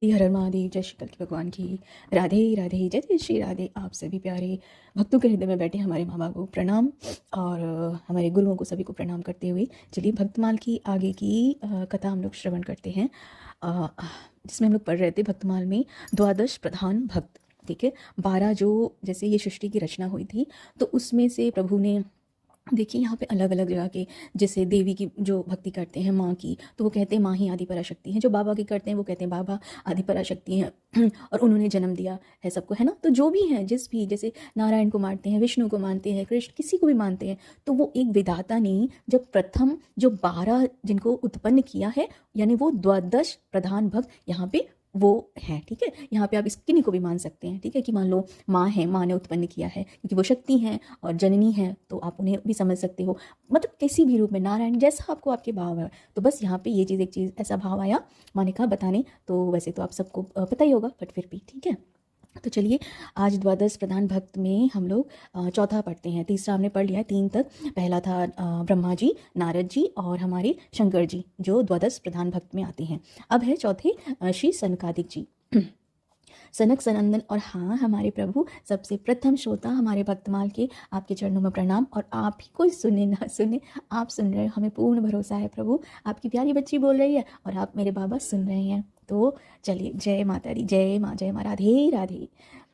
हर हर महादेव। जय श्री कल्कि भगवान की। राधे राधे। जय जय श्री राधे। आप सभी प्यारे भक्तों के हृदय में बैठे हमारे माँ बाप को प्रणाम और हमारे गुरुओं को सभी को प्रणाम करते हुए चलिए भक्तमाल की आगे की कथा हम लोग श्रवण करते हैं, जिसमें हम लोग पढ़ रहे थे भक्तमाल में द्वादश प्रधान भक्त। ठीक है, 12 जो जैसे ये सृष्टि की रचना हुई थी तो उसमें से प्रभु ने देखिए यहाँ पे अलग अलग जगह के, जैसे देवी की जो भक्ति करते हैं माँ की तो वो कहते हैं माँ ही आदि पराशक्ति हैं, जो बाबा की करते हैं वो कहते हैं बाबा आदि पराशक्ति हैं और उन्होंने जन्म दिया है सबको, है ना। तो जो भी हैं, जिस भी, जैसे नारायण को मानते हैं, विष्णु को मानते हैं, कृष्ण, किसी को भी मानते हैं, तो वो एक विधाता ने जब प्रथम जो 12 जिनको उत्पन्न किया है, यानी वो द्वादश प्रधान भक्त यहाँ पे वो है। ठीक है, यहाँ पे आप इस किन्हीं को भी मान सकते हैं। ठीक है, कि मान लो माँ है, माँ ने उत्पन्न किया है क्योंकि वो शक्ति हैं और जननी है, तो आप उन्हें भी समझ सकते हो, मतलब किसी भी रूप में नारायण जैसा आपको आपके भाव है। तो बस यहाँ पे ये चीज़, एक चीज़ ऐसा भाव आया, माँ ने कहा बताने, तो वैसे तो आप सबको पता ही होगा बट फिर भी ठीक है। तो चलिए आज द्वादश प्रधान भक्त में हम लोग चौथा पढ़ते हैं। तीसरा हमने पढ़ लिया है 3 तक। पहला था ब्रह्मा जी, नारद जी और हमारे शंकर जी, जो द्वादश प्रधान भक्त में आते हैं। अब है चौथे श्री सनकादिक जी, सनक सनंदन। और हाँ, हमारे प्रभु सबसे प्रथम श्रोता हमारे भक्तमाल के, आपके चरणों में प्रणाम। और आप ही कोई सुने ना सुने, आप सुन रहे हो, हमें पूर्ण भरोसा है प्रभु, आपकी प्यारी बच्ची बोल रही है और आप मेरे बाबा सुन रहे हैं। तो चलिए, जय माता दी, जय माँ, जय माँ, राधे राधे।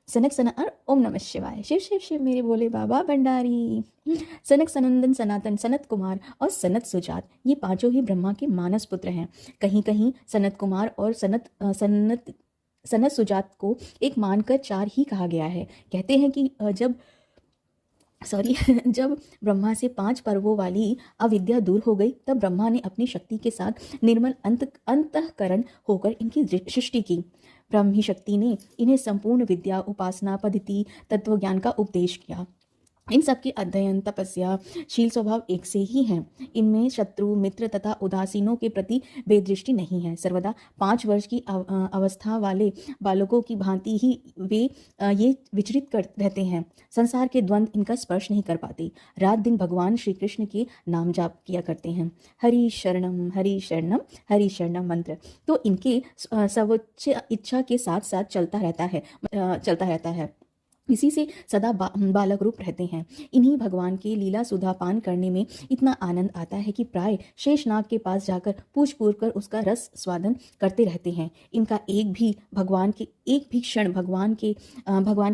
सनक सन और ओम नमः शिवाय। शिव शिव शिव मेरे बोले बाबा भंडारी। सनक सनंदन, सनातन, सनत कुमार और सनत सुजात, ये पांचों ही ब्रह्मा के मानस पुत्र हैं। कहीं कहीं सनत कुमार और सनत सुजात को एक मानकर 4 ही कहा गया है। कहते हैं कि जब ब्रह्मा से 5 पर्वों वाली अविद्या दूर हो गई, तब ब्रह्मा ने अपनी शक्ति के साथ निर्मल अंतःकरण होकर इनकी सृष्टि की। ब्रह्म ही शक्ति ने इन्हें संपूर्ण विद्या, उपासना पद्धति, तत्व ज्ञान का उपदेश किया। इन सबके अध्ययन, तपस्या, शील स्वभाव एक से ही हैं। इनमें शत्रु, मित्र तथा उदासीनों के प्रति बेदृष्टि नहीं है। सर्वदा 5 वर्ष की अवस्था वाले बालकों की भांति ही वे ये विचरित कर रहते हैं। संसार के द्वंद्व इनका स्पर्श नहीं कर पाते। रात दिन भगवान श्री कृष्ण के नाम जाप किया करते हैं। हरि शरणम हरि शरणम हरि शरणम मंत्र तो इनके सर्वोच्च इच्छा के साथ साथ चलता रहता है। इसी से सदा बालक रूप रहते हैं। इन्हीं भगवान के लीला सुधा पान करने में इतना आनंद आता है कि प्राय शेषनाग के पास जाकर पूछ पूछ कर उसका रस स्वादन करते रहते हैं। इनका एक भी क्षण भगवान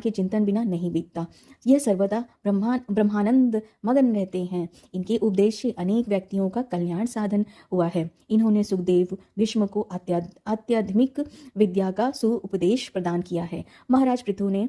के चिंतन बिना नहीं बीतता। यह सर्वदा ब्रह्मानंद मगन रहते हैं। इनके उपदेश से अनेक व्यक्तियों का कल्याण साधन हुआ है। इन्होंने सुखदेव भीष्म को आध्यात्मिक विद्या का सुउपदेश प्रदान किया है। महाराज पृथु ने,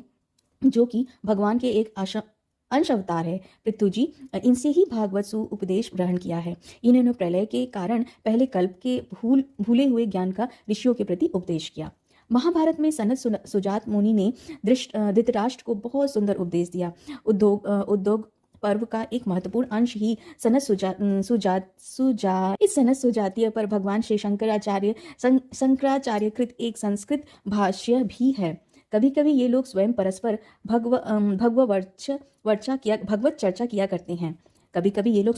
जो कि भगवान के एक अंश अवतार है, पृथु जी, इनसे ही भागवत सु उपदेश ग्रहण किया है। इन्होंने प्रलय के कारण पहले कल्प के भूले हुए ज्ञान का ऋषियों के प्रति उपदेश किया। महाभारत में सनत सुजात मुनि ने धृतराष्ट्र को बहुत सुंदर उपदेश दिया। उद्योग पर्व का एक महत्वपूर्ण अंश ही इस सनत सुजातीय पर भगवान श्री शंकराचार्य कृत एक संस्कृत भाष्य भी है। कभी कभी ये लोग स्वयं परस्पर भगवत चर्चा किया करते हैं। कभी कभी ये लोग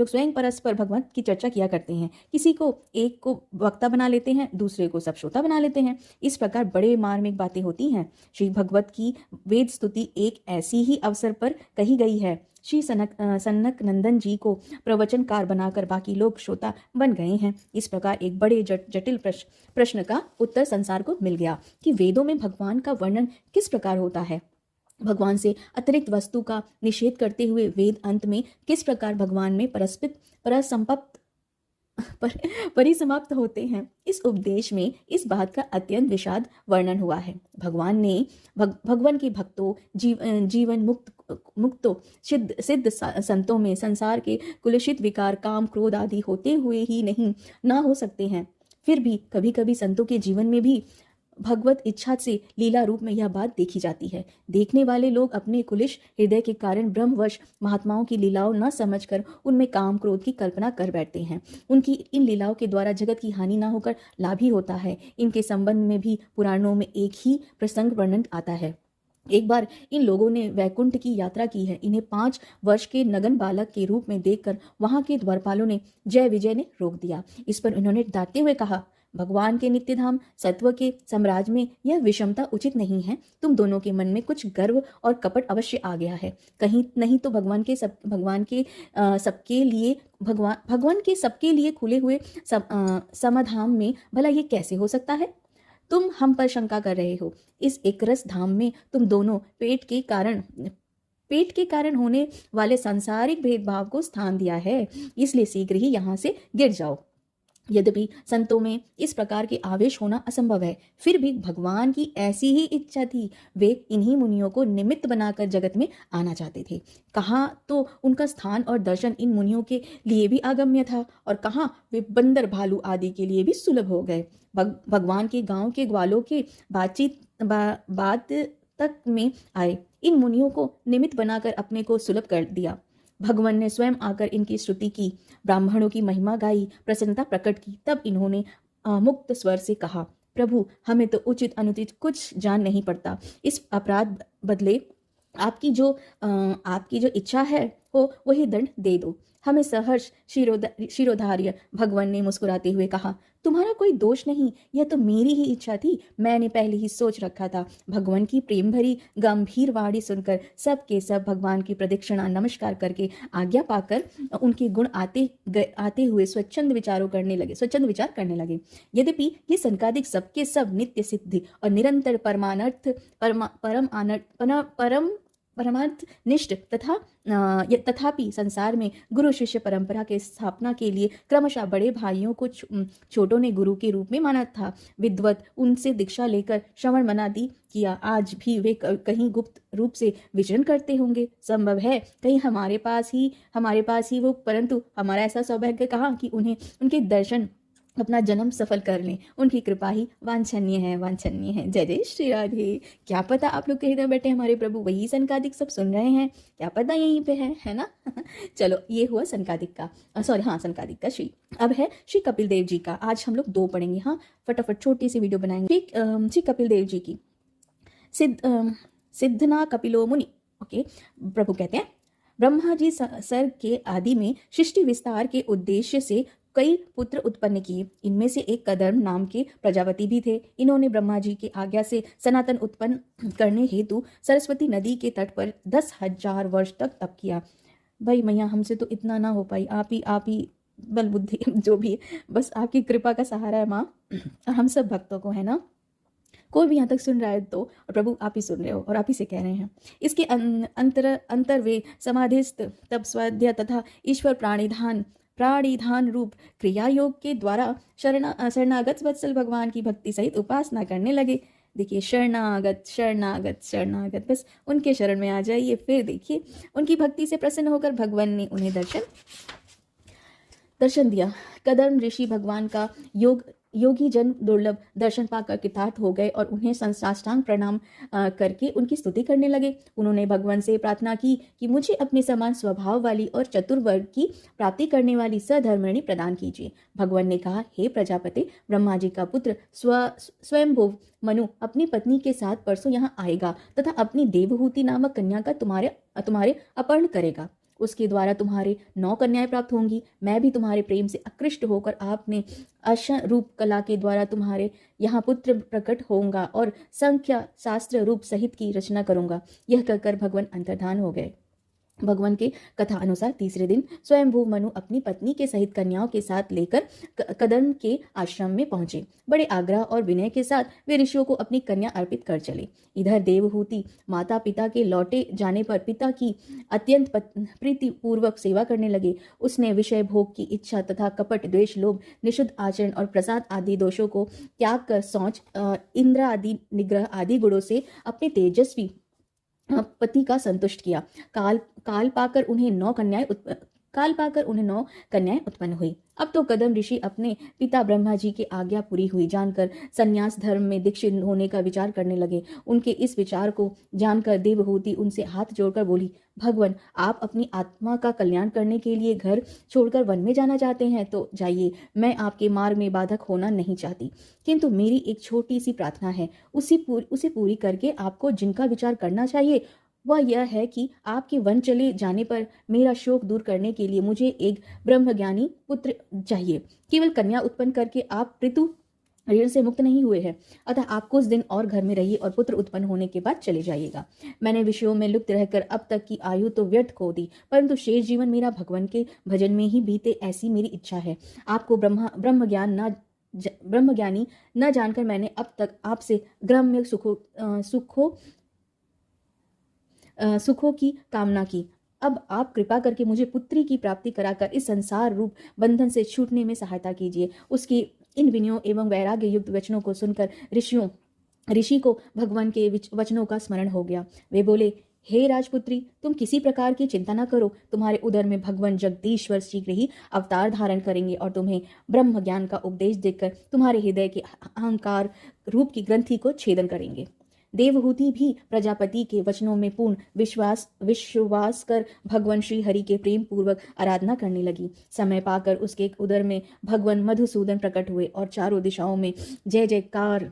स्वयं परस्पर भगवत की चर्चा किया करते हैं। किसी को एक को वक्ता बना लेते हैं, दूसरे को सब श्रोता बना लेते हैं। इस प्रकार बड़े मार्मिक बातें होती हैं। श्री भगवत की वेद स्तुति एक ऐसी ही अवसर पर कही गई है। श्री सनक नंदन जी को प्रवचनकार बनाकर बाकी लोग श्रोता बन गए हैं। इस प्रकार एक बड़े जटिल प्रश्न का उत्तर संसार को मिल गया कि वेदों में भगवान का वर्णन किस प्रकार होता है। भगवान से अतिरिक्त वस्तु का निषेध करते हुए वेद अंत में किस प्रकार भगवान में परिसमाप्त होते हैं। इस उपदेश में इस बात का अत्यंत विषाद वर्णन हुआ है। भगवान के भक्तों, जीवन मुक्तों, सिद्ध संतों में संसार के कुलुषित विकार, काम, क्रोध आदि होते हुए ही नहीं ना हो सकते हैं। फिर भी कभी कभी संतों के जीवन में भी भगवत इच्छा से लीला रूप में यह बात देखी जाती है। देखने वाले लोग अपने कुलिश हृदय के कारण ब्रह्मवश महात्माओं की लीलाओं न समझकर उनमें काम क्रोध की कल्पना कर बैठते हैं। उनकी इन लीलाओं के द्वारा जगत की हानि न होकर लाभ ही होता है। इनके संबंध में भी पुराणों में एक ही प्रसंग वर्णन आता है। एक बार इन लोगों ने वैकुंठ की यात्रा की है। इन्हें 5 वर्ष के नगन बालक के रूप में देखकर वहां के द्वारपालों ने जय विजय ने रोक दिया। इस पर उन्होंने डांटते हुए कहा, भगवान के नित्य धाम सत्व के साम्राज्य में यह विषमता उचित नहीं है। तुम दोनों के मन में कुछ गर्व और कपट अवश्य आ गया है। कहीं नहीं तो भगवान के सबके लिए खुले हुए समाधाम में भला ये कैसे हो सकता है? तुम हम पर शंका कर रहे हो। इस एकरस धाम में तुम दोनों पेट के कारण होने वाले सांसारिक भेदभाव को स्थान दिया है, इसलिए शीघ्र ही यहाँ से गिर जाओ। यद्यपि संतों में इस प्रकार के आवेश होना असंभव है, फिर भी भगवान की ऐसी ही इच्छा थी। वे इन्हीं मुनियों को निमित्त बनाकर जगत में आना चाहते थे। कहाँ तो उनका स्थान और दर्शन इन मुनियों के लिए भी अगम्य था और कहाँ वे बंदर भालू आदि के लिए भी सुलभ हो गए। भगवान के गांव के ग्वालों के बात तक में आए इन मुनियों को निमित्त बनाकर अपने को सुलभ कर दिया। भगवान ने स्वयं आकर इनकी स्तुति की, ब्राह्मणों की महिमा गाई, प्रसन्नता प्रकट की। तब इन्होंने मुक्त स्वर से कहा, प्रभु हमें तो उचित अनुचित कुछ जान नहीं पड़ता। इस अपराध बदले आपकी जो इच्छा है हो वही दंड दे दो। हमें सहर्ष शिरोधार्य भगवान ने मुस्कुराते हुए कहा, तुम्हारा कोई दोष नहीं, यह तो मेरी ही इच्छा थी। मैंने पहले ही सोच रखा था। भगवान की प्रेम भरी गंभीर वाणी सुनकर सब के सब भगवान की प्रदक्षिणा नमस्कार करके आज्ञा पाकर उनके गुण आते हुए स्वच्छंद विचार करने लगे। यद्यपि ये संकादिक सबके सब नित्य सिद्धि और निरंतर परमार्थ निष्ठ तथापि संसार में गुरु शिष्य परंपरा के स्थापना के लिए क्रमशः बड़े भाइयों को छोटों ने गुरु के रूप में माना था। विद्वत उनसे दीक्षा लेकर श्रवण मनादि किया। आज भी वे कहीं गुप्त रूप से विचरण करते होंगे। संभव है कहीं हमारे पास ही वो, परंतु हमारा ऐसा सौभाग्य कहाँ कि उन्हें उनके दर्शन अपना जन्म सफल कर लें। उनकी कृपा ही वांछनीय है। जय जय श्री राधे। क्या पता आप लोग के हृदय बैठे हमारे प्रभु वही संकादिक सब सुन रहे हैं, क्या पता यहीं पे है ना। चलो ये हुआ संकादिक का संकादिक का श्री। अब है श्री कपिल देव जी का। आज हम लोग 2 पढ़ेंगे। फटाफट छोटी सी वीडियो बनाएंगे। श्री कपिल देव जी की सिद्धना कपिलो मुनि। ओके, प्रभु कहते हैं, ब्रह्मा जी सर्ग के आदि में सृष्टि विस्तार के उद्देश्य से कई पुत्र उत्पन्न किए। इनमें से एक कदर्म नाम के प्रजापति भी थे। इन्होंने ब्रह्मा जी की आज्ञा से सनातन उत्पन्न करने हेतु सरस्वती नदी के तट पर 10,000 वर्ष तक तप किया। भाई मैया हमसे तो इतना ना हो पाई, आप ही बल बुद्धि जो भी, बस आपकी कृपा का सहारा है माँ, हम सब भक्तों को, है ना। कोई भी यहाँ तक सुन रहा है तो प्रभु आप ही सुन रहे हो और आप ही से कह रहे हैं। इसके अंतर वे समाधिस्थ तप स्वाध्याय तथा ईश्वर प्राणिधान रूप क्रिया योग के द्वारा शरणागत वत्सल भगवान की भक्ति सहित उपासना करने लगे। देखिए, शरणागत, बस उनके शरण में आ जाइए। फिर देखिए उनकी भक्ति से प्रसन्न होकर भगवान ने उन्हें दर्शन दिया। कदर्म ऋषि भगवान का योगी जन दुर्लभ दर्शन पाकर कृतार्थ हो गए और उन्हें साष्टांग प्रणाम करके उनकी स्तुति करने लगे। उन्होंने भगवान से प्रार्थना की कि मुझे अपने समान स्वभाव वाली और चतुर्वर्ग की प्राप्ति करने वाली सधर्मिणी प्रदान कीजिए। भगवान ने कहा, हे प्रजापति, ब्रह्मा जी का पुत्र स्वयंभुव मनु अपनी पत्नी के साथ परसों यहाँ आएगा तथा अपनी देवहूति नामक कन्या का तुम्हारे अपहरण करेगा। उसके द्वारा तुम्हारे 9 कन्याएं प्राप्त होंगी। मैं भी तुम्हारे प्रेम से आकृष्ट होकर आपने अशरूप कला के द्वारा तुम्हारे यहाँ पुत्र प्रकट होऊंगा और संख्या शास्त्र रूप सहित की रचना करूंगा। यह कहकर भगवान अंतर्धान हो गए। भगवान के कथा अनुसार तीसरे दिन स्वयंभू मनु अपनी पत्नी के सहित कन्याओं के साथ लेकर कदर्म के आश्रम में पहुंचे। बड़े आग्रह और विनय के साथ वे ऋषियों को अपनी कन्या अर्पित कर चले। इधर देवहूति माता पिता के लौटे जाने पर पिता की अत्यंत प्रीति पूर्वक सेवा करने लगे। उसने विषय भोग की इच्छा तथा कपट, द्वेष, लोभ, निषुद्ध आचरण और प्रसाद आदि दोषों को त्याग कर शौच, इंद्र आदि निग्रह आदि गुणों से अपने तेजस्वी पति का संतुष्ट किया। काल पाकर उन्हें 9 कन्याएं उत्पन्न हुई। अब तो कदम ऋषि अपने पिता ब्रह्मा जी की आज्ञा पूरी हुई जानकर संन्यास धर्म में दीक्षित होने का विचार करने लगे। उनके इस विचार को जानकर देवहूति उनसे हाथ जोड़कर बोली, भगवान, आप अपनी आत्मा का कल्याण करने के लिए घर छोड़कर वन में जाना चाहते हैं तो जाइए, मैं आपके मार्ग में बाधक होना नहीं चाहती। किंतु मेरी एक छोटी सी प्रार्थना है, उसे पूरी करके आपको जिनका विचार करना चाहिए वह यह है कि आपके वन चले जाने पर मेरा शोक दूर करने के लिए मुझे एक ब्रह्मज्ञानी पुत्र चाहिए। केवल कन्या उत्पन्न करके आप ऋण से मुक्त नहीं हुए हैं, अतः आप कुछ दिन और घर में रहिए और पुत्र उत्पन्न होने के बाद चले जाइएगा। मैंने विषयों में लुप्त रहकर अब तक की आयु तो व्यर्थ खो दी, परंतु शेष जीवन मेरा भगवान के भजन में ही बीते, ऐसी मेरी इच्छा है। आपको ब्रह्मज्ञानी न जानकर मैंने अब तक आपसे ग्राम्य सुखों की कामना की। अब आप कृपा करके मुझे पुत्री की प्राप्ति कराकर इस संसार रूप बंधन से छूटने में सहायता कीजिए। उसकी इन विनयों एवं वैराग्य युक्त वचनों को सुनकर ऋषि को भगवान के वचनों का स्मरण हो गया। वे बोले, हे राजपुत्री, तुम किसी प्रकार की चिंता न करो। तुम्हारे उदर में भगवान जगदीश्वर शीघ्र ही अवतार धारण करेंगे और तुम्हें ब्रह्म ज्ञान का उपदेश देकर तुम्हारे हृदय के अहंकार रूप की ग्रंथि को छेदन करेंगे। देवहूति भी प्रजापति के वचनों में पूर्ण विश्वास कर भगवान श्री हरि के प्रेम पूर्वक आराधना करने लगी। समय पाकर उसके उदर में भगवान मधुसूदन प्रकट हुए और चारों दिशाओं में जय जयकार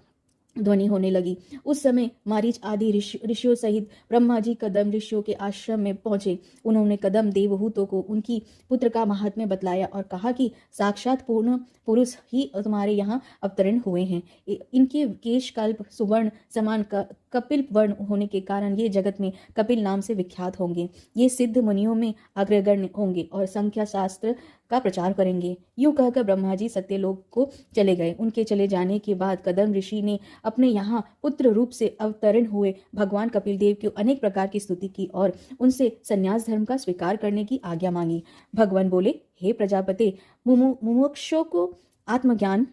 ध्वनि होने लगी। उस समय मारीच आदि ऋषियों सहित ब्रह्मा जी कदम ऋषियों के आश्रम में पहुंचे। उन्होंने कदम देवहूतों को उनकी पुत्र का महात्म्य बतलाया और कहा कि साक्षात पूर्ण पुरुष ही तुम्हारे यहाँ अवतरण हुए हैं। इनके केश कल्प सुवर्ण समान कपिल वर्ण होने के कारण ये जगत में कपिल नाम से विख्यात होंगे। ये सिद्ध मुनियों में अग्रगण्य होंगे और संख्या शास्त्र का प्रचार करेंगे। यूं कहकर ब्रह्मा जी सत्यलोक को चले गए। उनके चले जाने के बाद कदम ऋषि ने अपने यहाँ पुत्र रूप से अवतरण हुए भगवान कपिल देव की अनेक प्रकार की स्तुति की और उनसे संन्यास धर्म का स्वीकार करने की आज्ञा मांगी। भगवान बोले, हे प्रजापते, मुमुक्षों को आत्मज्ञान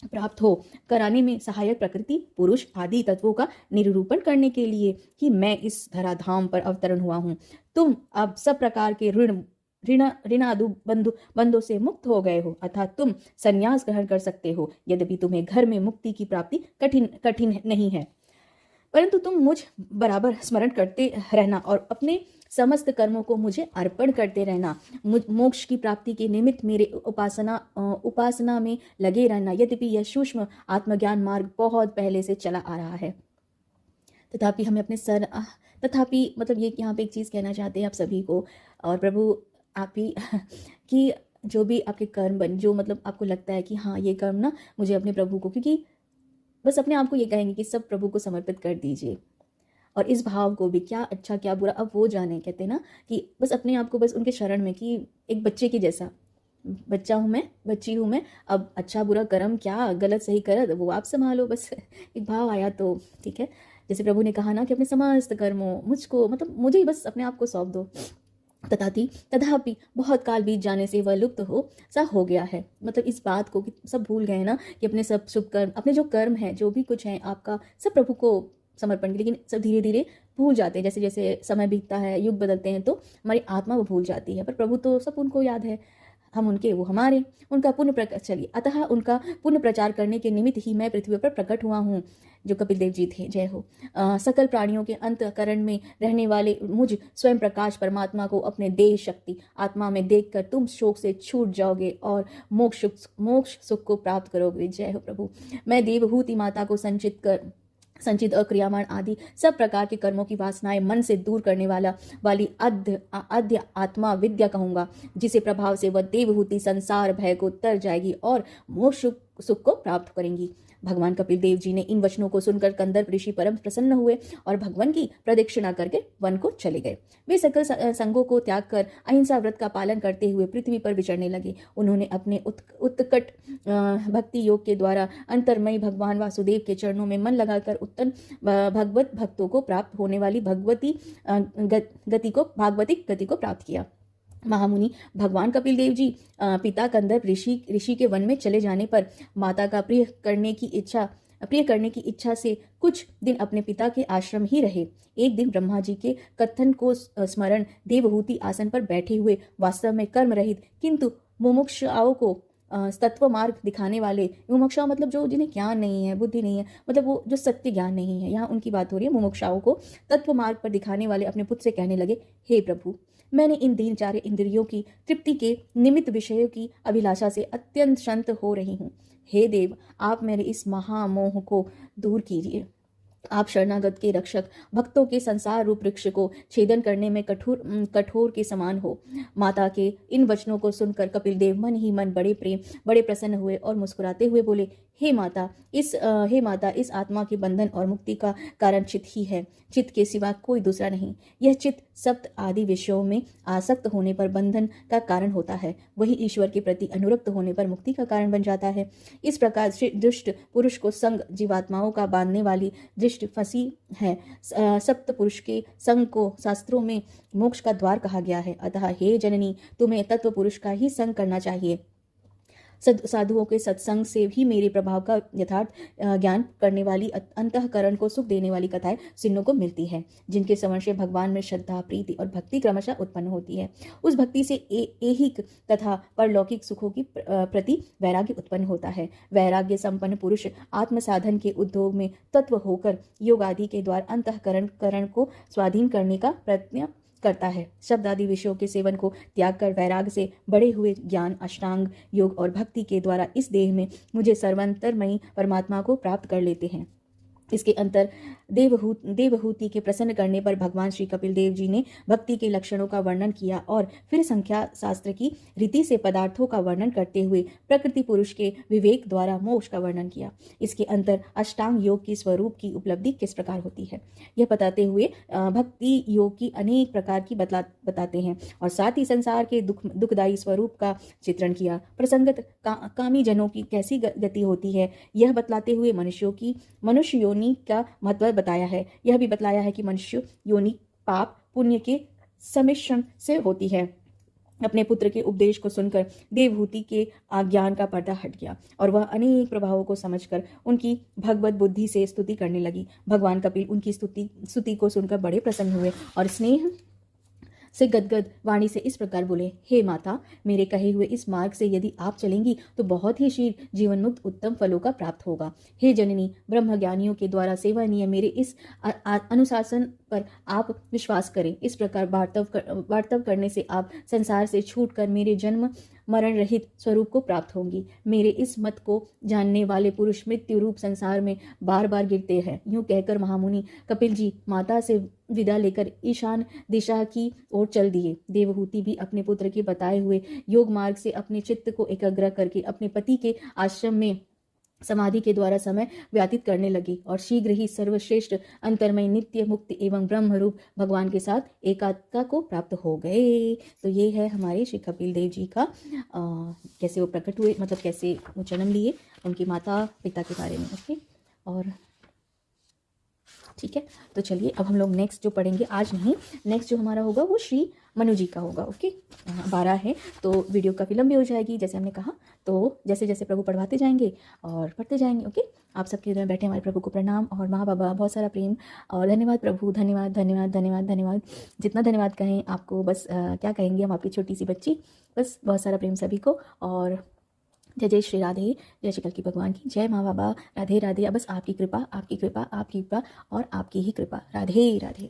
प्राप्त हो कराने में सहायक प्रकृति पुरुष आदि तत्वों का निरूपण करने के लिए ही मैं इस धराधाम पर अवतरण हुआ हूँ। तुम अब सब प्रकार के ऋणादु बंधों से मुक्त हो गए हो, अर्थात तुम संन्यास ग्रहण कर सकते हो। यद्यपि तुम्हें घर में मुक्ति की प्राप्ति कठिन नहीं है, परंतु तुम मुझ बराबर स्मरण करते रहना और अपने समस्त कर्मों को मुझे अर्पण करते रहना। मोक्ष की प्राप्ति के निमित्त मेरे उपासना में लगे रहना। यद्यपि यह सूक्ष्म आत्मज्ञान मार्ग बहुत पहले से चला आ रहा है, तथापि हमें अपने तथापि मतलब ये यहाँ पे एक चीज़ कहना चाहते हैं आप सभी को, और प्रभु आप ही कि जो भी आपके कर्म बन, जो मतलब आपको लगता है कि हाँ ये कर्म ना मुझे अपने प्रभु को, क्योंकि बस अपने आप को ये कहेंगे कि सब प्रभु को समर्पित कर दीजिए, और इस भाव को भी क्या अच्छा क्या बुरा अब वो जाने। कहते हैं ना कि बस अपने आप को बस उनके शरण में, कि एक बच्चे की जैसा, बच्चा हूँ मैं, बच्ची हूँ मैं, अब अच्छा बुरा कर्म क्या गलत सही करत वो आप संभालो। बस एक भाव आया तो ठीक है। जैसे प्रभु ने कहा ना कि अपने समस्त कर्मों मुझको, मतलब मुझे ही बस अपने आप को सौंप दो। तथापि बहुत काल बीत जाने से वह लुप्त हो गया है। मतलब इस बात को कि सब भूल गए ना कि अपने सब शुभ कर्म, अपने जो कर्म है, जो भी कुछ है आपका, सब प्रभु को समर्पण की, लेकिन सब धीरे धीरे भूल जाते हैं। जैसे जैसे समय बीतता है, युग बदलते हैं, तो हमारी आत्मा वो भूल जाती है, पर प्रभु तो सब उनको याद है, हम उनके वो हमारे। उनका अतः उनका पुण्य प्रचार करने के निमित्त ही मैं पृथ्वी पर प्रकट हुआ हूँ, जो कपिल देव जी थे। जय हो। सकल प्राणियों के अंतःकरण में रहने वाले मुझ स्वयं प्रकाश परमात्मा को अपने देह शक्ति आत्मा में देखकर तुम शोक से छूट जाओगे और मोक्ष सुख को प्राप्त करोगे। जय हो प्रभु। मैं देवहूति माता को संचित और क्रियामान आदि सब प्रकार के कर्मों की वासनाएं मन से दूर करने वाली आद्य आत्मा विद्या कहूँगा, जिसे प्रभाव से वह देवहूति संसार भय को तर जाएगी और मोक्ष सुख को प्राप्त करेंगी। भगवान कपिल देव जी ने इन वचनों को सुनकर कंदर्प ऋषि परम प्रसन्न हुए और भगवान की प्रदक्षिणा करके वन को चले गए। वे सकल संगों को त्याग कर अहिंसा व्रत का पालन करते हुए पृथ्वी पर विचरने लगे। उन्होंने अपने उत्कट भक्ति योग के द्वारा अंतर्मयी भगवान वासुदेव के चरणों में मन लगाकर उत्तम भगवत भक्तों को प्राप्त होने वाली भागवतिक गति को प्राप्त किया। महामुनि भगवान कपिल देव जी पिता कंदर्प ऋषि के वन में चले जाने पर माता का प्रिय करने की इच्छा से कुछ दिन अपने पिता के आश्रम ही रहे। एक दिन ब्रह्मा जी के कथन को स्मरण देवहूति आसन पर बैठे हुए, वास्तव में कर्म रहित किंतु मुमुक्षुओं को तत्व मार्ग दिखाने वाले, मुमुक्षुओं मतलब जो जिन्हें ज्ञान नहीं है, बुद्धि नहीं है, मतलब वो जो सत्य ज्ञान नहीं है, यहाँ उनकी बात हो रही है। मुमुक्षुओं को तत्व मार्ग पर दिखाने वाले अपने पुत्र से कहने लगे, हे प्रभु, मैंने इन दीन चारे इंद्रियों की तृप्ति के निमित्त विषयों की अभिलाषा से अत्यंत शांत हो रही हूँ। हे देव, आप मेरे इस महामोह को दूर कीजिए। आप शरणागत के रक्षक, भक्तों के संसार रूप वृक्ष को छेदन करने में कठोर के समान हो। माता के इन वचनों को सुनकर कपिल देव मन ही मन बड़े प्रसन्न हुए और मुस्कुराते हुए बोले, हे माता, इस आत्मा के बंधन और मुक्ति का कारण चित्त ही है। चित्त के सिवा कोई दूसरा नहीं। यह चित्त सप्त आदि विषयों में आसक्त होने पर बंधन का कारण होता है, वही ईश्वर के प्रति अनुरक्त होने पर मुक्ति का कारण बन जाता है। इस प्रकार दुष्ट पुरुष को संग जीवात्माओं का बांधने वाली दृष्टि फंसी है। सप्त पुरुष के संग को शास्त्रों में मोक्ष का द्वार कहा गया है। अतः हे जननी, तुम्हें तत्व पुरुष का ही संग करना चाहिए। साधुओं के सत्संग से भी मेरे प्रभाव का यथार्थ ज्ञान करने वाली, अंतःकरण को सुख देने वाली कथाएं सुनने को मिलती है, जिनके श्रवण से भगवान में श्रद्धा, प्रीति और भक्ति क्रमशः उत्पन्न होती है। उस भक्ति से ऐहिक तथा परलौकिक सुखों की प्रति वैराग्य उत्पन्न होता है। वैराग्य संपन्न पुरुष आत्म साधन के उद्योग में तत्व होकर योग आदि के द्वारा अंतःकरण को स्वाधीन करने का प्रयत्न करता है। शब्द आदि विषयों के सेवन को त्याग कर वैराग से बड़े हुए ज्ञान, अष्टांग योग और भक्ति के द्वारा इस देह में मुझे सर्वांतरमयी परमात्मा को प्राप्त कर लेते हैं। इसके अंतर देवहूति के प्रसन्न करने पर भगवान श्री कपिल देव जी ने भक्ति के लक्षणों का वर्णन किया और फिर संख्या शास्त्र की रीति से पदार्थों का वर्णन करते हुए प्रकृति पुरुष के विवेक द्वारा मोक्ष का वर्णन किया। इसके अंतर अष्टांग योग की स्वरूप की उपलब्धि किस प्रकार होती है, यह बताते हुए भक्ति योग की अनेक प्रकार की बताते हैं और साथ ही संसार के दुखदायी स्वरूप का चित्रण किया। प्रसंगत कामी जनों की कैसी गति होती है, यह बतलाते हुए मनुष्य योनि का महत्व बताया है। यह भी बतलाया है कि मनुष्य योनि पाप पुण्य के सम्मिश्रण से होती है। अपने पुत्र के उपदेश को सुनकर देवहूति के अज्ञान का पर्दा हट गया और वह अनेक प्रभावों को समझकर उनकी भगवत बुद्धि से स्तुति करने लगी। भगवान कपिल उनकी स्तुति को सुनकर बड़े प्रसन्न हुए और स्नेह से गदगद वाणी से इस प्रकार बोले, हे माता, मेरे कहे हुए इस मार्ग से यदि आप चलेंगी तो बहुत ही शीघ्र जीवन मुक्त उत्तम फलों का प्राप्त होगा। हे जननी, ब्रह्मज्ञानियों के द्वारा सेवनीय मेरे इस अनुशासन पर आप विश्वास करें। इस प्रकार वार्तव करने से आप संसार से छूटकर मेरे जन्म मरण रहित स्वरूप को प्राप्त होंगी। मेरे इस मत को जानने वाले पुरुष मृत्यु रूप संसार में बार बार गिरते हैं। यूं कहकर महामुनि कपिल जी माता से विदा लेकर ईशान दिशा की ओर चल दिए। देवहूति भी अपने पुत्र के बताए हुए योग मार्ग से अपने चित्त को एकाग्र करके अपने पति के आश्रम में समाधि के द्वारा समय व्यतीत करने लगी और शीघ्र ही सर्वश्रेष्ठ अंतर्मय नित्य मुक्ति एवं ब्रह्म रूप भगवान के साथ एकात्मता को प्राप्त हो गए। तो ये है हमारे श्री कपिल देव जी का कैसे वो प्रकट हुए, मतलब कैसे वो जन्म लिए, उनकी माता पिता के बारे में। ओके, और ठीक है, तो चलिए अब हम लोग नेक्स्ट जो पढ़ेंगे, आज नहीं, नेक्स्ट जो हमारा होगा वो श्री मनु जी का होगा। ओके, 12 है तो वीडियो काफ़ी लंबी हो जाएगी जैसे हमने कहा। तो जैसे जैसे प्रभु पढ़वाते जाएंगे और पढ़ते जाएंगे। ओके, आप सबके हृदय में बैठे हमारे प्रभु को प्रणाम और माँ बाबा बहुत सारा प्रेम और धन्यवाद प्रभु, धन्यवाद धन्यवाद धन्यवाद धन्यवाद। जितना धन्यवाद कहें आपको, बस क्या कहेंगे, हम आपकी छोटी सी बच्ची, बस बहुत सारा प्रेम सभी को। और जय जय श्री राधे, जय श्री कल्की भगवान की जय, माँ बाबा राधे राधे। बस आपकी कृपा, आपकी कृपा, आपकी कृपा और आपकी ही कृपा। राधे राधे।